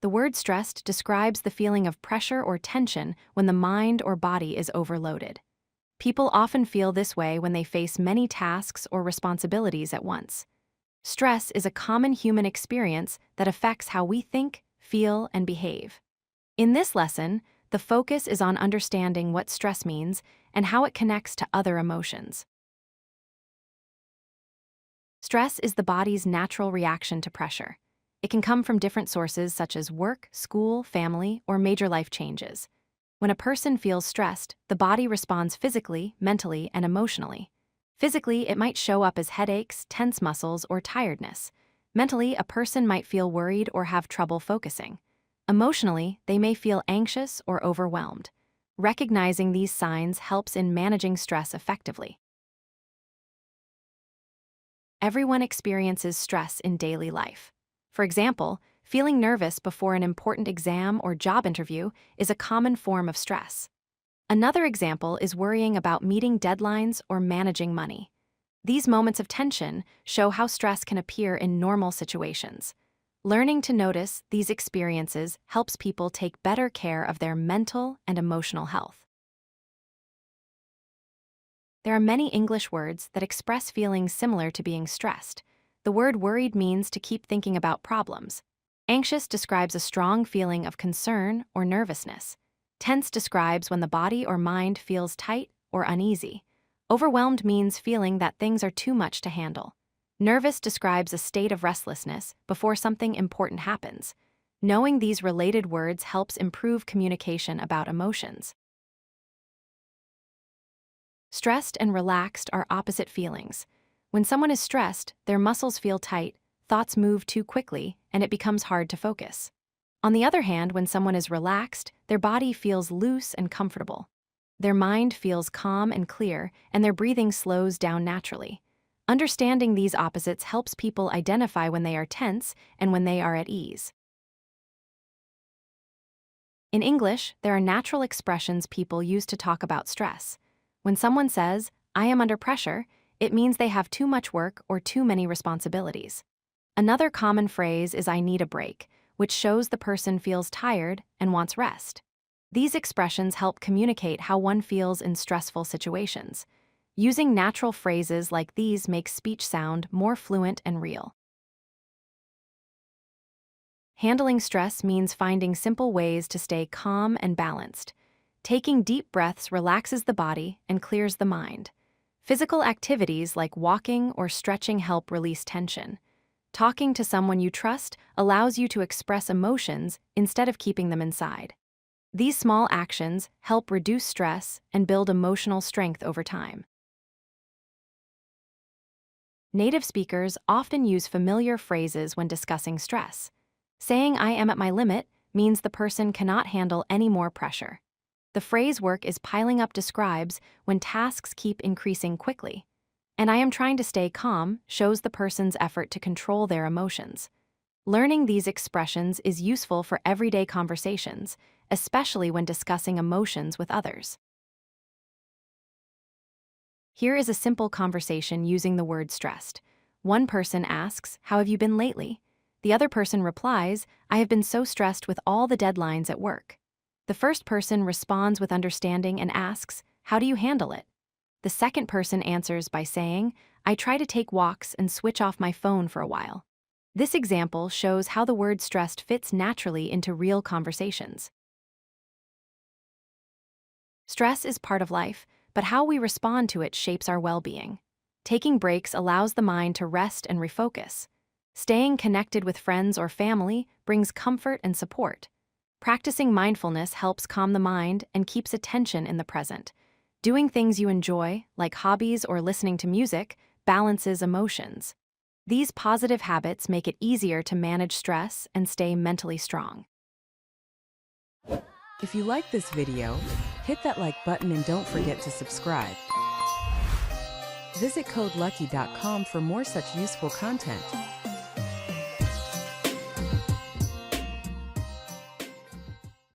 The word stressed describes the feeling of pressure or tension when the mind or body is overloaded. People often feel this way when they face many tasks or responsibilities at once. Stress is a common human experience that affects how we think, feel, and behave. In this lesson, the focus is on understanding what stress means and how it connects to other emotions. Stress is the body's natural reaction to pressure. It can come from different sources such as work, school, family, or major life changes. When a person feels stressed, the body responds physically, mentally, and emotionally. Physically, it might show up as headaches, tense muscles, or tiredness. Mentally, a person might feel worried or have trouble focusing. Emotionally, they may feel anxious or overwhelmed. Recognizing these signs helps in managing stress effectively. Everyone experiences stress in daily life. For example, feeling nervous before an important exam or job interview is a common form of stress. Another example is worrying about meeting deadlines or managing money. These moments of tension show how stress can appear in normal situations. Learning to notice these experiences helps people take better care of their mental and emotional health. There are many English words that express feelings similar to being stressed. The word worried means to keep thinking about problems. Anxious describes a strong feeling of concern or nervousness. Tense describes when the body or mind feels tight or uneasy. Overwhelmed means feeling that things are too much to handle. Nervous describes a state of restlessness before something important happens. Knowing these related words helps improve communication about emotions. Stressed and relaxed are opposite feelings. When someone is stressed, their muscles feel tight, thoughts move too quickly, and it becomes hard to focus. On the other hand, when someone is relaxed, their body feels loose and comfortable. Their mind feels calm and clear, and their breathing slows down naturally. Understanding these opposites helps people identify when they are tense and when they are at ease. In English, there are natural expressions people use to talk about stress. When someone says, "I am under pressure," it means they have too much work or too many responsibilities. Another common phrase is "I need a break," which shows the person feels tired and wants rest. These expressions help communicate how one feels in stressful situations. Using natural phrases like these makes speech sound more fluent and real. Handling stress means finding simple ways to stay calm and balanced. Taking deep breaths relaxes the body and clears the mind. Physical activities like walking or stretching help release tension. Talking to someone you trust allows you to express emotions instead of keeping them inside. These small actions help reduce stress and build emotional strength over time. Native speakers often use familiar phrases when discussing stress. Saying "I am at my limit" means the person cannot handle any more pressure. The phrase "work is piling up" describes when tasks keep increasing quickly. And "I am trying to stay calm" shows the person's effort to control their emotions. Learning these expressions is useful for everyday conversations, especially when discussing emotions with others. Here is a simple conversation using the word stressed. One person asks, "How have you been lately?" The other person replies, "I have been so stressed with all the deadlines at work." The first person responds with understanding and asks, "How do you handle it?" The second person answers by saying, "I try to take walks and switch off my phone for a while." This example shows how the word stressed fits naturally into real conversations. Stress is part of life, but how we respond to it shapes our well-being. Taking breaks allows the mind to rest and refocus. Staying connected with friends or family brings comfort and support. Practicing mindfulness helps calm the mind and keeps attention in the present. Doing things you enjoy, like hobbies or listening to music, balances emotions. These positive habits make it easier to manage stress and stay mentally strong. If you like this video, hit that like button and don't forget to subscribe. Visit CodeLucky.com for more such useful content.